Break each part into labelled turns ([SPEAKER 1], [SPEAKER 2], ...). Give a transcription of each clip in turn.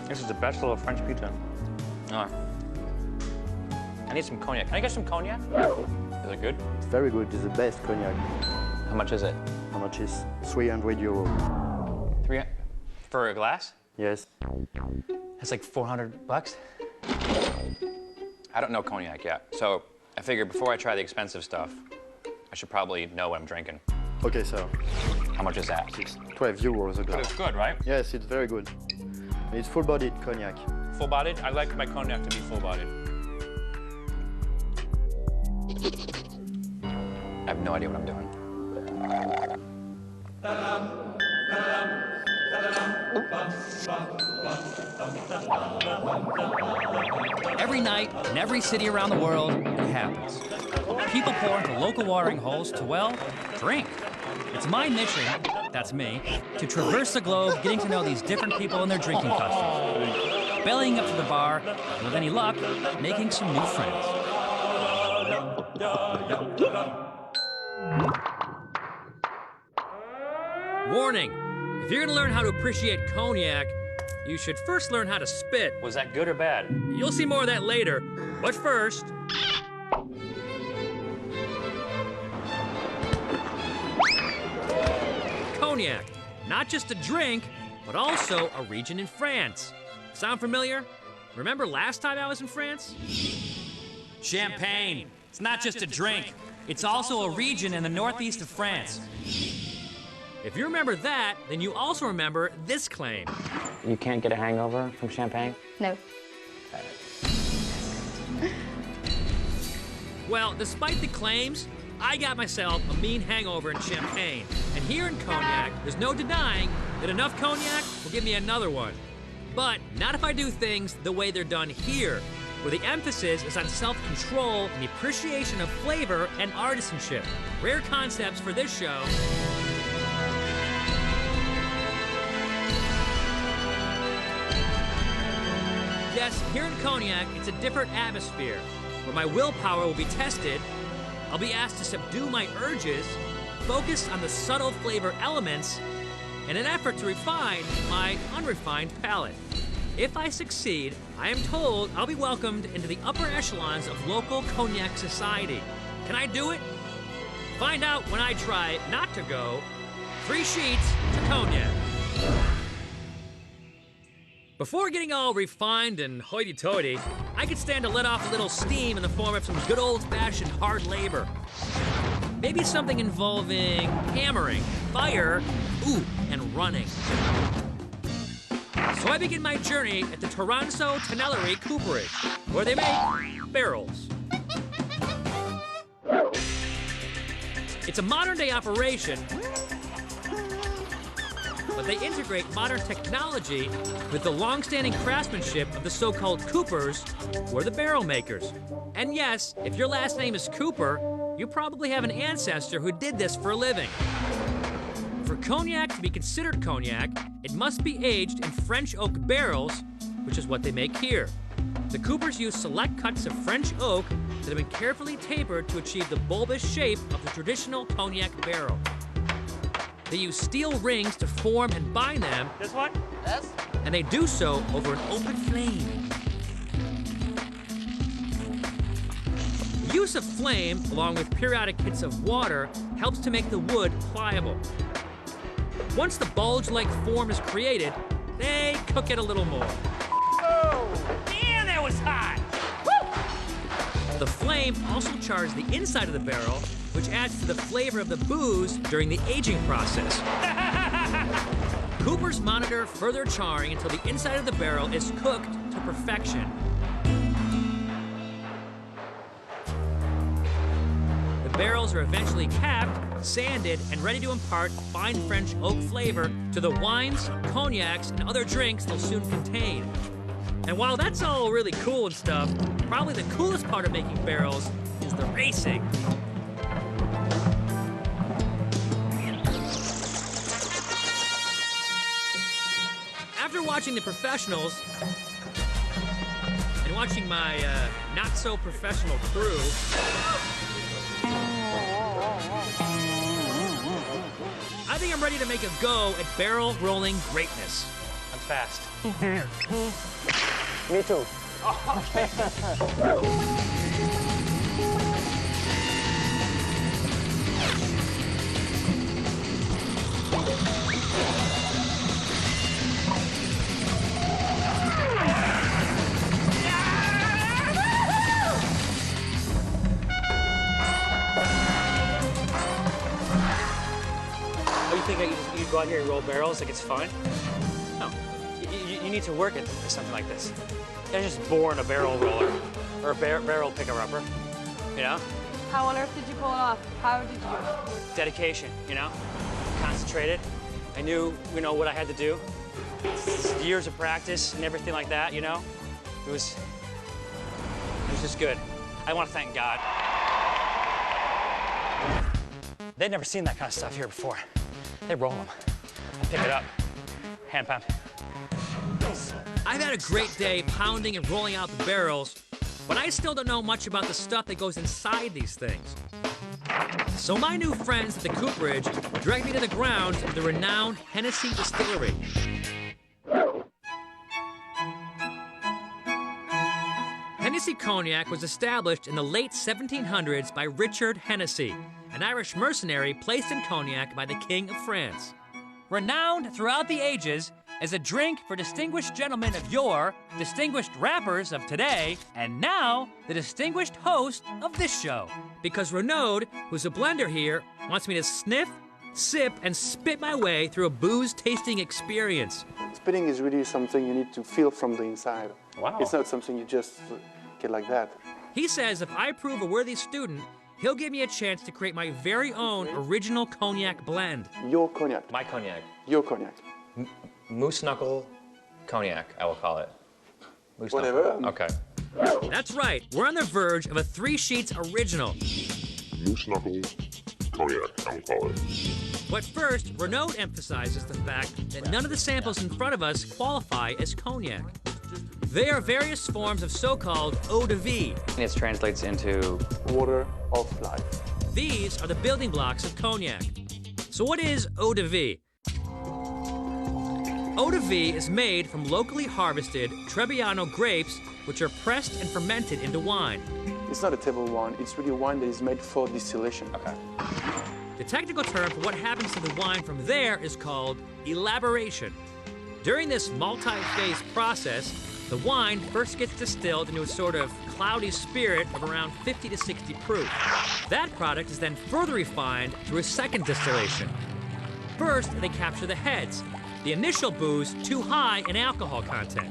[SPEAKER 1] This is the best little French pizza. I need some cognac. Can I get some cognac? Is it good?
[SPEAKER 2] It's very good. It's the best cognac.
[SPEAKER 1] How much is it?
[SPEAKER 2] How much is 300 euro?
[SPEAKER 1] 300 for a glass?
[SPEAKER 2] Yes.
[SPEAKER 1] That's like 400 bucks. I don't know cognac yet, so I figured before I try the expensive stuff, I should probably know what I'm drinking.
[SPEAKER 2] Okay, so
[SPEAKER 1] How much is that?
[SPEAKER 2] it's 12 euros a
[SPEAKER 1] But
[SPEAKER 2] glass.
[SPEAKER 1] it's good, right?
[SPEAKER 2] Yes, it's very good. It's full-bodied cognac.
[SPEAKER 1] Full-bodied? I like my cognac to be full-bodied. I have no idea what I'm doing.
[SPEAKER 3] Every night, in every city around the world, it happens. People pour into local watering holes to, well, drink. It's my mission, that's me, to traverse the globe, getting to know these different people and their drinking customs. Bellying up to the bar, and with any luck, making some new friends. Warning, if you're gonna learn how to appreciate cognac, you should first learn how to spit.
[SPEAKER 1] Was that good or bad?
[SPEAKER 3] You'll see more of that later, but first... Cognac, not just a drink, but also a region in France. Sound familiar? Remember last time I was in France? Champagne, it's not just a drink, it's also a region in the northeast of France. If you remember that, then you also remember this claim.
[SPEAKER 1] You can't get a hangover from champagne?
[SPEAKER 4] No.
[SPEAKER 3] Well, despite the claims, I got myself a mean hangover in Champagne. And here in Cognac, there's no denying that enough cognac will give me another one. But not if I do things the way they're done here, where the emphasis is on self-control and the appreciation of flavor and artisanship. Rare concepts for this show. Yes, here in Cognac, it's a different atmosphere, where my willpower will be tested. I'll be asked to subdue my urges, focus on the subtle flavor elements, in an effort to refine my unrefined palate. If I succeed, I am told I'll be welcomed into the upper echelons of local cognac society. Can I do it? Find out when I try not to go 3 sheets to cognac. Before getting all refined and hoity-toity, I could stand to let off a little steam in the form of some good old-fashioned hard labor. Maybe something involving hammering, fire, and running. So I begin my journey at the Toronto Tannellery Cooperage, where they make barrels. It's a modern-day operation, but they integrate modern technology with the long-standing craftsmanship of the so-called Coopers, who are the barrel makers. And yes, if your last name is Cooper, you probably have an ancestor who did this for a living. For cognac to be considered cognac, it must be aged in French oak barrels, which is what they make here. The Coopers use select cuts of French oak that have been carefully tapered to achieve the bulbous shape of the traditional cognac barrel. They use steel rings to form and bind them.
[SPEAKER 1] This one?
[SPEAKER 4] Yes.
[SPEAKER 3] And they do so over an open flame. Use of flame, along with periodic hits of water, helps to make the wood pliable. Once the bulge-like form is created, they cook it a little more.
[SPEAKER 1] Oh, man, that was hot! Woo!
[SPEAKER 3] The flame also chars the inside of the barrel, which adds to the flavor of the booze during the aging process. Coopers monitor further charring until the inside of the barrel is cooked to perfection. The barrels are eventually capped, sanded, and ready to impart fine French oak flavor to the wines, cognacs, and other drinks they'll soon contain. And while that's all really cool and stuff, probably the coolest part of making barrels is the racing. After watching the professionals and watching my not-so-professional crew, I think I'm ready to make a go at barrel rolling greatness.
[SPEAKER 1] I'm
[SPEAKER 3] fast.
[SPEAKER 4] Me too.
[SPEAKER 3] Oh, you think you go out here and roll barrels like it's fun? No. You need to work at something like this. You're not just born a barrel roller or a barrel picker-upper, you know?
[SPEAKER 5] How on earth did you pull it off? How did you do it?
[SPEAKER 3] Dedication, you know? Concentrated. I knew, what I had to do. Years of practice and everything like that, you know? It was just good. I want to thank God. They'd never seen that kind of stuff here before. They roll them. I pick it up, hand pound. I've had a great day pounding and rolling out the barrels, but I still don't know much about the stuff that goes inside these things. So my new friends at the cooperage dragged me to the grounds of the renowned Hennessy distillery. Hennessy Cognac was established in the late 1700s by Richard Hennessy, an Irish mercenary placed in Cognac by the King of France. Renowned throughout the ages as a drink for distinguished gentlemen of yore, distinguished rappers of today, and now the distinguished host of this show. Because Renaud, who's a blender here, wants me to sniff, sip, and spit my way through a booze-tasting experience.
[SPEAKER 6] Spitting is really something you need to feel from the inside.
[SPEAKER 1] Wow.
[SPEAKER 6] It's not something you just get like that.
[SPEAKER 3] He says if I prove a worthy student, he'll give me a chance to create my very own original cognac blend.
[SPEAKER 6] Your cognac.
[SPEAKER 1] My cognac.
[SPEAKER 6] Your cognac.
[SPEAKER 1] Moose knuckle cognac, I will call it. Moose
[SPEAKER 6] Whatever.
[SPEAKER 1] Knuckle. Okay.
[SPEAKER 3] That's right, we're on the verge of a 3 Sheets original.
[SPEAKER 7] Moose knuckle cognac, I will call it.
[SPEAKER 3] But first, Renaud emphasizes the fact that none of the samples in front of us qualify as cognac. They are various forms of so-called eaux-de-vie.
[SPEAKER 1] It translates into
[SPEAKER 6] Water of life.
[SPEAKER 3] These are the building blocks of cognac. So what is eaux-de-vie? Eau-de-vie is made from locally harvested Trebbiano grapes, which are pressed and fermented into wine.
[SPEAKER 6] It's not a table wine, it's really wine that is made for distillation.
[SPEAKER 1] Okay.
[SPEAKER 3] The technical term for what happens to the wine from there is called elaboration. During this multi-phase process, the wine first gets distilled into a sort of cloudy spirit of around 50 to 60 proof. That product is then further refined through a second distillation. First, they capture the heads, the initial booze too high in alcohol content.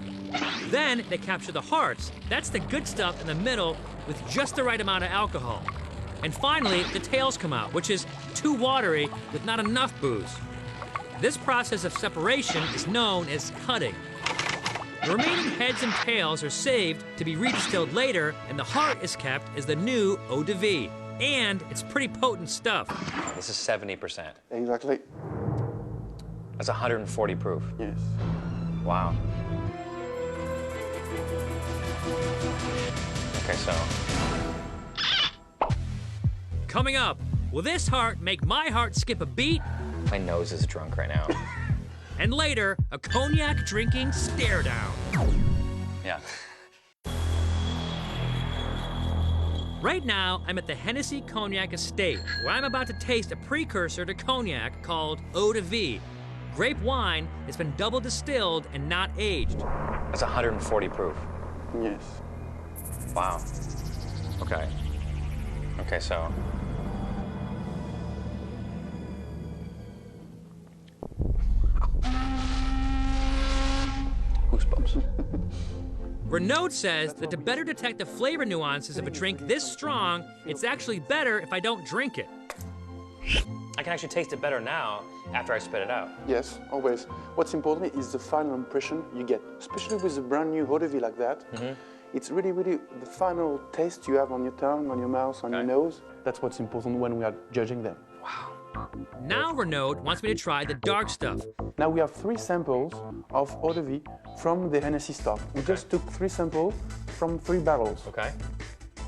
[SPEAKER 3] Then they capture the hearts, that's the good stuff in the middle with just the right amount of alcohol. And finally, the tails come out, which is too watery with not enough booze. This process of separation is known as cutting. The remaining heads and tails are saved to be redistilled later, and the heart is kept as the new eau-de-vie. And it's pretty potent stuff.
[SPEAKER 1] This is 70%.
[SPEAKER 6] Exactly.
[SPEAKER 1] That's 140 proof.
[SPEAKER 6] Yes.
[SPEAKER 1] Wow. Okay, so
[SPEAKER 3] Coming up, will this heart make my heart skip a beat?
[SPEAKER 1] my nose is drunk right now.
[SPEAKER 3] And later, a cognac drinking stare down.
[SPEAKER 1] Yeah.
[SPEAKER 3] Right now, I'm at the Hennessy Cognac Estate, where I'm about to taste a precursor to cognac called eau-de-vie. Grape wine that's been double distilled and not aged.
[SPEAKER 1] That's 140 proof.
[SPEAKER 6] Yes.
[SPEAKER 1] Wow. Okay. Okay, so goosebumps.
[SPEAKER 3] Renaud says that to better detect the flavor nuances of a drink this strong, it's actually better if I don't drink it.
[SPEAKER 1] I can actually taste it better now after I spit it out.
[SPEAKER 6] Yes, always. What's important is the final impression you get, especially with a brand new eau-de-vie like that. It's really, really the final taste you have on your tongue, on your mouth, on your nose. That's what's important when we are judging them.
[SPEAKER 3] Now Renaud wants me to try the dark stuff.
[SPEAKER 6] Now we have 3 samples of eau-de-vie from the Hennessy stock. We just took 3 samples from 3 barrels.
[SPEAKER 1] Okay.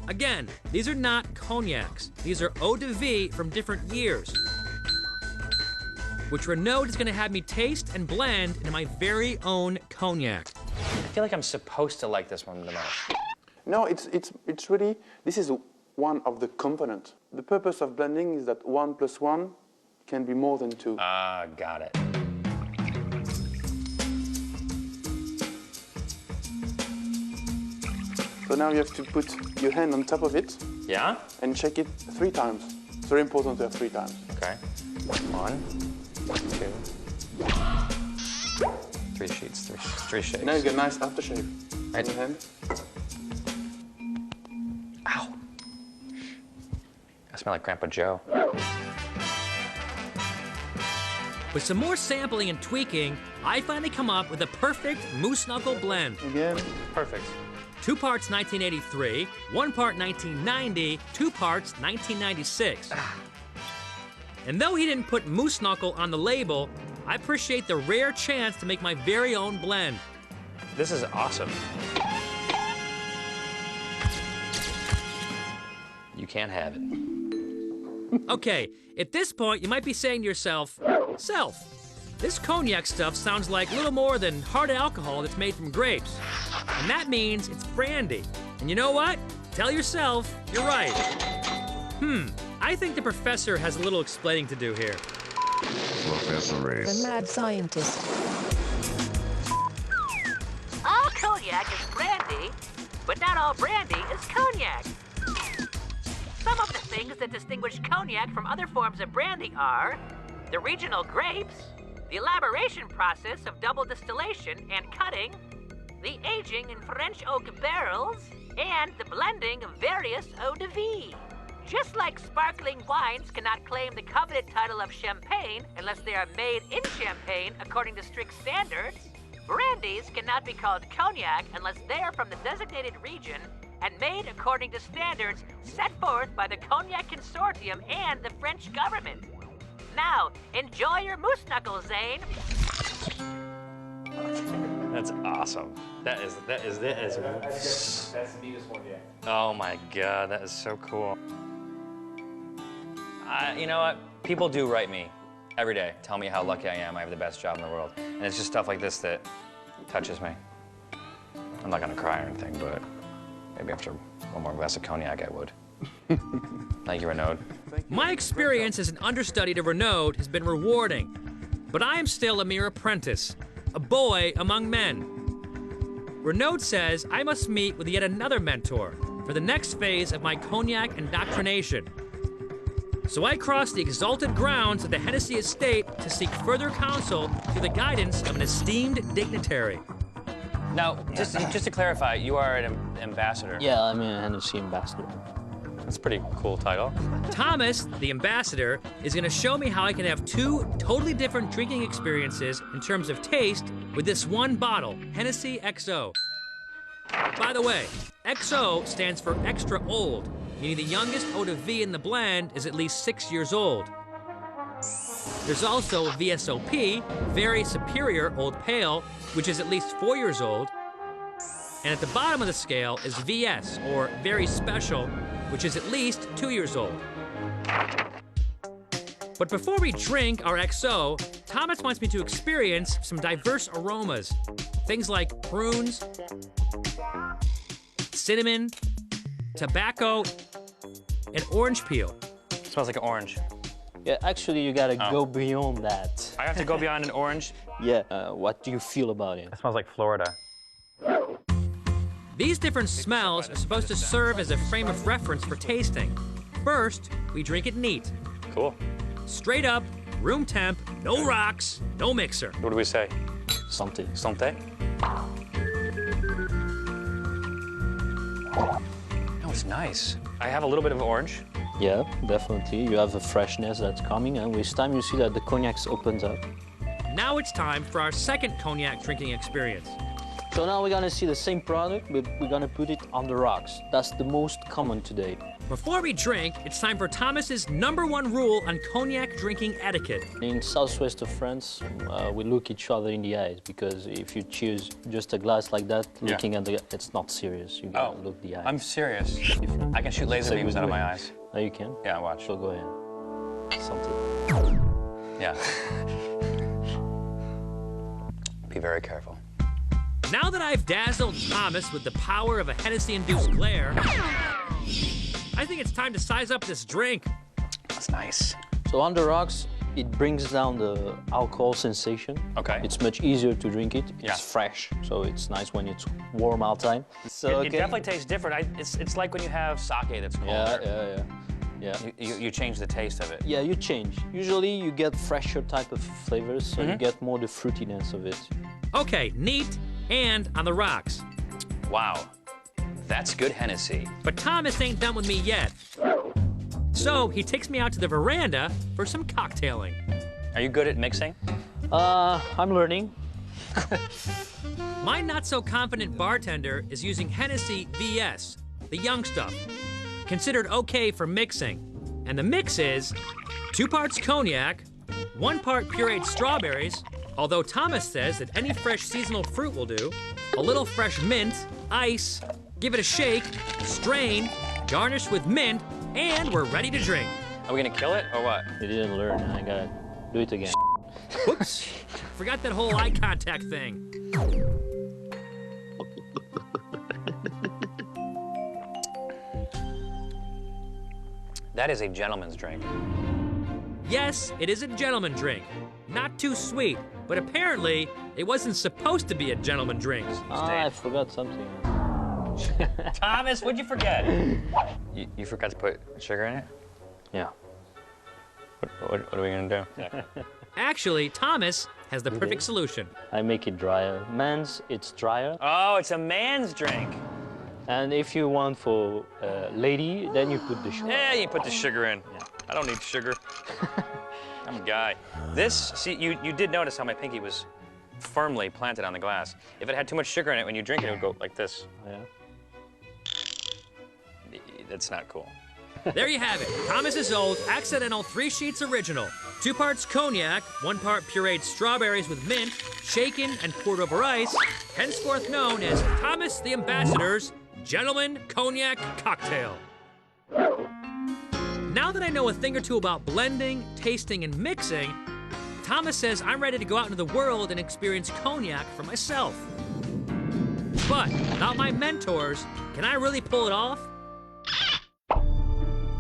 [SPEAKER 3] Again, these are not cognacs. These are eau-de-vie from different years. which Renaud is going to have me taste and blend into my very own cognac.
[SPEAKER 1] I feel like I'm supposed to like this one the most.
[SPEAKER 6] No, it's really, this is one of the components. The purpose of blending is that 1 + 1 can be more than 2.
[SPEAKER 1] Ah, got it.
[SPEAKER 6] So now you have to put your hand on top of it.
[SPEAKER 1] Yeah?
[SPEAKER 6] And check it 3 times. It's very important to have 3 times.
[SPEAKER 1] Okay. 1, 2, 3 sheets, 3 shakes.
[SPEAKER 6] Now you get a nice aftershave on your hand.
[SPEAKER 1] Ow. I smell like Grandpa Joe.
[SPEAKER 3] With some more sampling and tweaking, I finally come up with a perfect moose knuckle blend.
[SPEAKER 6] Again.
[SPEAKER 1] Perfect.
[SPEAKER 3] 2 parts 1983, 1 part 1990, 2 parts 1996. And though he didn't put moose knuckle on the label, I appreciate the rare chance to make my very own blend.
[SPEAKER 1] This is awesome. You can't have it.
[SPEAKER 3] Okay, at this point, you might be saying to yourself, Self, this cognac stuff sounds like little more than hard alcohol that's made from grapes. And that means it's brandy. And you know what? Tell yourself you're right. I think the professor has a little explaining to do here.
[SPEAKER 7] Professor Ace.
[SPEAKER 4] The mad scientist.
[SPEAKER 8] All cognac is brandy, but not all brandy is cognac. Some of the things that distinguish cognac from other forms of brandy are the regional grapes, the elaboration process of double distillation and cutting, the aging in French oak barrels, and the blending of various eaux-de-vie. Just like sparkling wines cannot claim the coveted title of champagne unless they are made in Champagne according to strict standards, brandies cannot be called cognac unless they are from the designated region and made according to standards set forth by the Cognac Consortium and the French government. Now, enjoy your moose knuckles, Zane.
[SPEAKER 1] That's awesome. That is.
[SPEAKER 9] That's the neatest one yet.
[SPEAKER 1] Oh my God, that is so cool. You know what? People do write me every day, tell me how lucky I am. I have the best job in the world, and it's just stuff like this that touches me. I'm not gonna cry or anything, but maybe after one more glass of cognac, I would. Thank you, Renaud.
[SPEAKER 3] My experience as an understudy to Renaud has been rewarding, but I am still a mere apprentice, a boy among men. Renaud says I must meet with yet another mentor for the next phase of my cognac indoctrination. So I cross the exalted grounds of the Hennessy estate to seek further counsel through the guidance of an esteemed dignitary.
[SPEAKER 1] Now, just to clarify, you are an ambassador.
[SPEAKER 9] Yeah, I'm a Hennessy ambassador.
[SPEAKER 1] That's a pretty cool title.
[SPEAKER 3] Thomas, the ambassador, is going to show me how I can have 2 totally different drinking experiences in terms of taste with this one bottle, Hennessy XO. By the way, XO stands for extra old, meaning the youngest eaux-de-vie in the blend is at least 6 years old. There's also VSOP, very superior old pale, which is at least 4 years old. And at the bottom of the scale is VS, or very special, which is at least 2 years old. But before we drink our XO, Thomas wants me to experience some diverse aromas. Things like prunes, cinnamon, tobacco, and orange peel.
[SPEAKER 1] It smells like an orange.
[SPEAKER 9] Yeah, actually, you gotta go beyond that.
[SPEAKER 1] I have to go beyond an orange?
[SPEAKER 9] Yeah, what do you feel about it?
[SPEAKER 1] It smells like Florida.
[SPEAKER 3] These different smells are supposed to serve as a frame of reference for tasting. First, we drink it neat.
[SPEAKER 1] Cool.
[SPEAKER 3] Straight up, room temp, no rocks, no mixer.
[SPEAKER 1] What do we say?
[SPEAKER 9] Santé.
[SPEAKER 1] Santé? Oh, it's nice. I have a little bit of orange.
[SPEAKER 9] Yeah, definitely. You have a freshness that's coming, and with time you see that the cognac opens up.
[SPEAKER 3] Now it's time for our second cognac drinking experience.
[SPEAKER 9] So now we're gonna see the same product, but we're gonna put it on the rocks. That's the most common today.
[SPEAKER 3] Before we drink, it's time for Thomas's #1 rule on cognac drinking etiquette.
[SPEAKER 9] In southwest of France, we look each other in the eyes, because if you choose just a glass like that, looking at the, it's not serious. You gotta look the eyes.
[SPEAKER 1] I'm serious. I can shoot laser beams out of my eyes.
[SPEAKER 9] Oh, you can?
[SPEAKER 1] Yeah, watch.
[SPEAKER 9] So go ahead. Something.
[SPEAKER 1] Yeah. Be very careful.
[SPEAKER 3] Now that I've dazzled Thomas with the power of a Hennessy-induced glare, I think it's time to size up this drink.
[SPEAKER 1] That's nice.
[SPEAKER 9] So on the rocks, it brings down the alcohol sensation.
[SPEAKER 1] Okay.
[SPEAKER 9] It's much easier to drink it.
[SPEAKER 1] Yeah.
[SPEAKER 9] It's fresh, so it's nice when it's warm outside. So
[SPEAKER 1] It definitely tastes different. It's like when you have sake that's colder.
[SPEAKER 9] Yeah.
[SPEAKER 1] You change the taste of it.
[SPEAKER 9] Yeah, you change. Usually you get fresher type of flavors, so you get more the fruitiness of it.
[SPEAKER 3] Okay, neat and on the rocks.
[SPEAKER 1] Wow. That's good Hennessy.
[SPEAKER 3] But Thomas ain't done with me yet. So he takes me out to the veranda for some cocktailing.
[SPEAKER 1] Are you good at mixing?
[SPEAKER 9] I'm learning.
[SPEAKER 3] My not-so-confident bartender is using Hennessy VS, the young stuff, considered okay for mixing. And the mix is 2 parts cognac, 1 part pureed strawberries, although Thomas says that any fresh seasonal fruit will do, a little fresh mint, ice, give it a shake, strain, garnish with mint, and we're ready to drink.
[SPEAKER 1] Are we gonna kill it or what?
[SPEAKER 9] You didn't learn. I gotta do it again.
[SPEAKER 3] Whoops, forgot that whole eye contact thing.
[SPEAKER 1] That is a gentleman's drink.
[SPEAKER 3] Yes, it is a gentleman drink. Not too sweet, but apparently it wasn't supposed to be a gentleman drink.
[SPEAKER 9] I forgot something.
[SPEAKER 1] Thomas, what'd you forget? You forgot to put sugar in it?
[SPEAKER 9] Yeah.
[SPEAKER 1] What are we gonna do?
[SPEAKER 3] Actually, Thomas has the perfect solution.
[SPEAKER 9] I make it drier. Men's, it's drier.
[SPEAKER 1] Oh, it's a man's drink.
[SPEAKER 9] And if you want for lady, then you put the sugar.
[SPEAKER 1] Yeah, you put the sugar in. Yeah. I don't need sugar. I'm a guy. This, see, you did notice how my pinky was firmly planted on the glass. If it had too much sugar in it, when you drink it, it would go like this.
[SPEAKER 9] Yeah.
[SPEAKER 1] That's not cool.
[SPEAKER 3] There you have it. Thomas's old accidental 3-sheets original. 2 parts cognac, 1 part pureed strawberries with mint, shaken and poured over ice, henceforth known as Thomas the Ambassador's Gentleman Cognac Cocktail. Now that I know a thing or two about blending, tasting, and mixing, Thomas says I'm ready to go out into the world and experience cognac for myself. But without my mentors, can I really pull it off?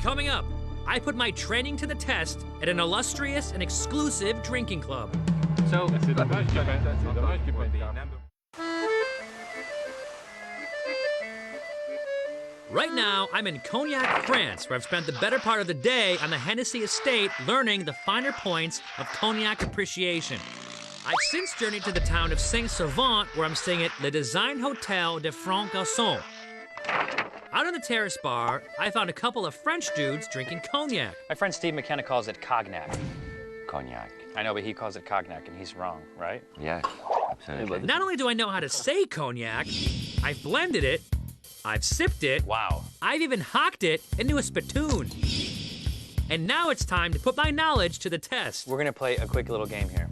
[SPEAKER 3] Coming up, I put my training to the test at an illustrious and exclusive drinking club. So, right now, I'm in Cognac, France, where I've spent the better part of the day on the Hennessy estate learning the finer points of cognac appreciation. I've since journeyed to the town of Saint-Servant, where I'm staying at Le Design Hotel de Franc-Garçon. Out on the terrace bar, I found a couple of French dudes drinking cognac.
[SPEAKER 1] My friend Steve McKenna calls it cognac.
[SPEAKER 4] Cognac.
[SPEAKER 1] I know, but he calls it cognac, and he's wrong, right?
[SPEAKER 4] Yeah, absolutely.
[SPEAKER 3] Not only do I know how to say cognac, I've blended it, I've sipped it,
[SPEAKER 1] Wow.
[SPEAKER 3] I've even hocked it into a spittoon. And now it's time to put my knowledge to the test.
[SPEAKER 1] We're gonna play a quick little game here.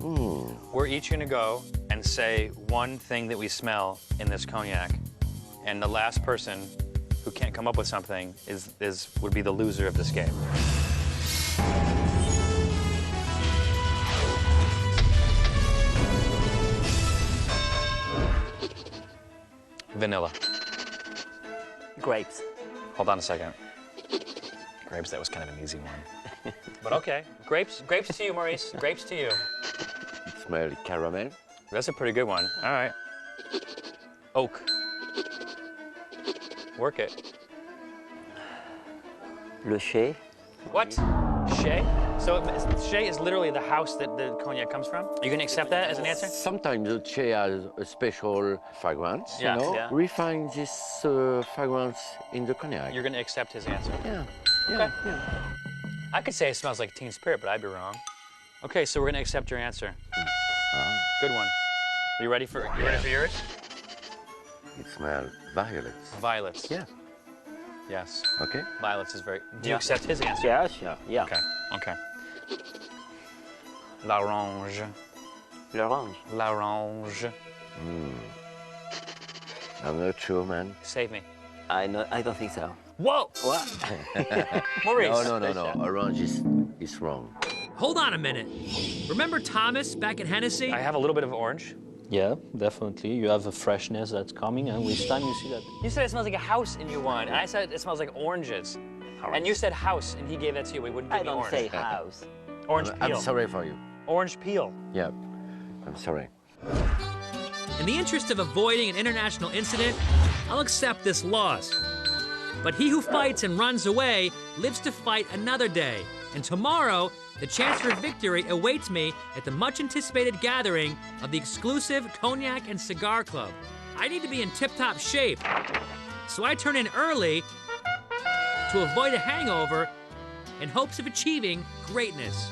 [SPEAKER 1] We're each gonna go and say one thing that we smell in this cognac, and the last person who can't come up with something would be the loser of this game. Vanilla.
[SPEAKER 4] Grapes.
[SPEAKER 1] Hold on a second. Grapes, that was kind of an easy one. But okay. Grapes to you, Maurice. Grapes to you.
[SPEAKER 4] It smells caramel.
[SPEAKER 1] That's a pretty good one. All right. Oak. Work it.
[SPEAKER 4] Le Chai.
[SPEAKER 1] What? Chez? So Chez is literally the house that the cognac comes from? Are you gonna accept that as an answer?
[SPEAKER 4] Sometimes the Chai has a special fragrance,
[SPEAKER 1] Yeah,
[SPEAKER 4] you know.
[SPEAKER 1] yeah.
[SPEAKER 4] We find this fragrance in the cognac.
[SPEAKER 1] You're gonna accept his answer?
[SPEAKER 4] Yeah,
[SPEAKER 1] Okay.
[SPEAKER 4] yeah.
[SPEAKER 1] I could say it smells like Teen Spirit, but I'd be wrong. Okay, so we're gonna accept your answer. Good one. Are you ready for yours?
[SPEAKER 4] It smells violets.
[SPEAKER 1] Violets.
[SPEAKER 4] Yeah.
[SPEAKER 1] Yes.
[SPEAKER 4] Okay.
[SPEAKER 1] Violets is very. Do you accept his answer?
[SPEAKER 4] Yeah, sure. Yeah.
[SPEAKER 1] Okay. Okay. L'orange.
[SPEAKER 4] L'orange.
[SPEAKER 1] L'orange.
[SPEAKER 4] I'm not sure, man.
[SPEAKER 1] Save me.
[SPEAKER 4] I don't think so.
[SPEAKER 1] Whoa!
[SPEAKER 4] What?
[SPEAKER 1] Maurice.
[SPEAKER 4] No. Orange is wrong.
[SPEAKER 3] Hold on a minute. Remember Thomas back at Hennessy?
[SPEAKER 1] I have a little bit of orange.
[SPEAKER 9] Yeah, definitely. You have a freshness that's coming, and with time you see that.
[SPEAKER 1] You said it smells like a house in your wine, and I said it smells like oranges. And you said house, and he gave that to you. We wouldn't give
[SPEAKER 4] I
[SPEAKER 1] me
[SPEAKER 4] don't
[SPEAKER 1] orange.
[SPEAKER 4] say house.
[SPEAKER 1] Orange peel.
[SPEAKER 4] I'm sorry for you.
[SPEAKER 1] Orange peel.
[SPEAKER 4] Yeah, I'm sorry.
[SPEAKER 3] In the interest of avoiding an international incident, I'll accept this loss. But he who fights and runs away lives to fight another day. And tomorrow, the chance for victory awaits me at the much-anticipated gathering of the exclusive Cognac and Cigar Club. I need to be in tip-top shape, so I turn in early to avoid a hangover in hopes of achieving greatness.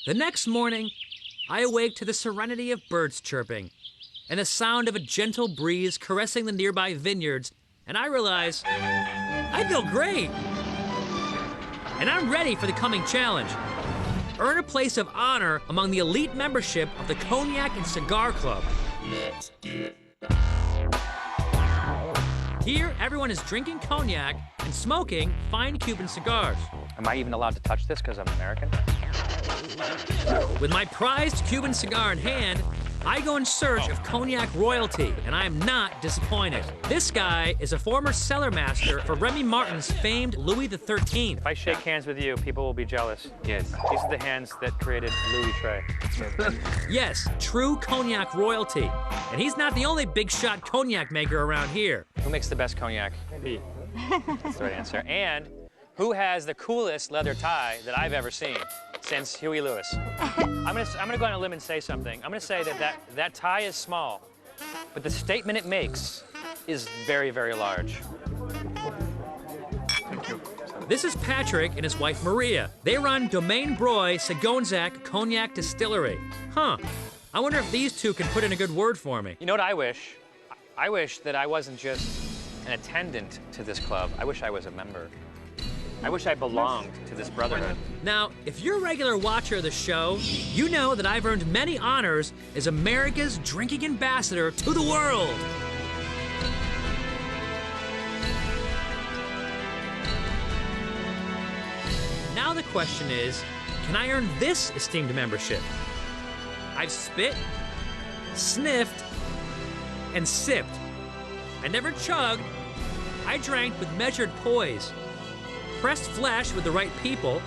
[SPEAKER 3] The next morning, I awake to the serenity of birds chirping and the sound of a gentle breeze caressing the nearby vineyards, and I realize I feel great. And I'm ready for the coming challenge. Earn a place of honor among the elite membership of the Cognac and Cigar Club. Here, everyone is drinking cognac and smoking fine Cuban cigars.
[SPEAKER 1] Am I even allowed to touch this because I'm American?
[SPEAKER 3] With my prized Cuban cigar in hand, I go in search of cognac royalty, and I am not disappointed. This guy is a former cellar master for Remy Martin's famed Louis XIII.
[SPEAKER 1] If I shake hands with you, people will be jealous. Yes. These are the hands that created Louis XIII.
[SPEAKER 3] Yes, true cognac royalty. And he's not the only big shot cognac maker around here.
[SPEAKER 1] Who makes the best cognac? Me. That's the right answer. And who has the coolest leather tie that I've ever seen since Huey Lewis? I'm gonna go on a limb and say something. I'm gonna say that tie is small, but the statement it makes is very, very large.
[SPEAKER 6] Thank you.
[SPEAKER 3] This is Patrick and his wife Maria. They run Domaine Broy Segonzac Cognac Distillery. Huh. I wonder if these two can put in a good word for me.
[SPEAKER 1] You know what I wish? I wish that I wasn't just an attendant to this club. I wish I was a member. I wish I belonged to this brotherhood.
[SPEAKER 3] Now, if you're a regular watcher of the show, you know that I've earned many honors as America's drinking ambassador to the world. Now the question is, can I earn this esteemed membership? I've spit, sniffed, and sipped. I never chugged. I drank with measured poise. Pressed flesh with the right people,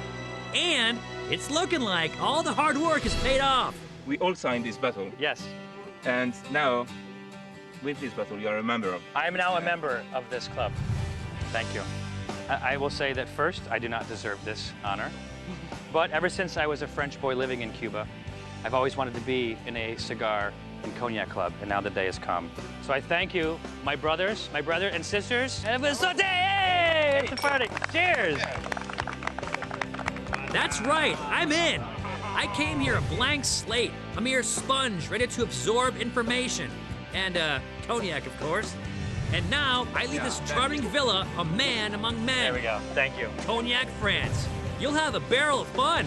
[SPEAKER 3] and it's looking like all the hard work has paid off.
[SPEAKER 10] We all signed this battle.
[SPEAKER 1] Yes.
[SPEAKER 10] And now, with this battle, you are a member of.
[SPEAKER 1] I am now a member of this club. Thank you. I will say that first, I do not deserve this honor. But ever since I was a French boy living in Cuba, I've always wanted to be in a cigar and cognac club, and now the day has come. So I thank you, my brother and sisters. And VSOP! Hey! It's a party. Cheers!
[SPEAKER 3] That's right, I'm in. I came here a blank slate, a mere sponge ready to absorb information. And cognac, of course. And now I leave this charming villa a man among men.
[SPEAKER 1] There we go. Thank you.
[SPEAKER 3] Cognac France. You'll have a barrel of fun.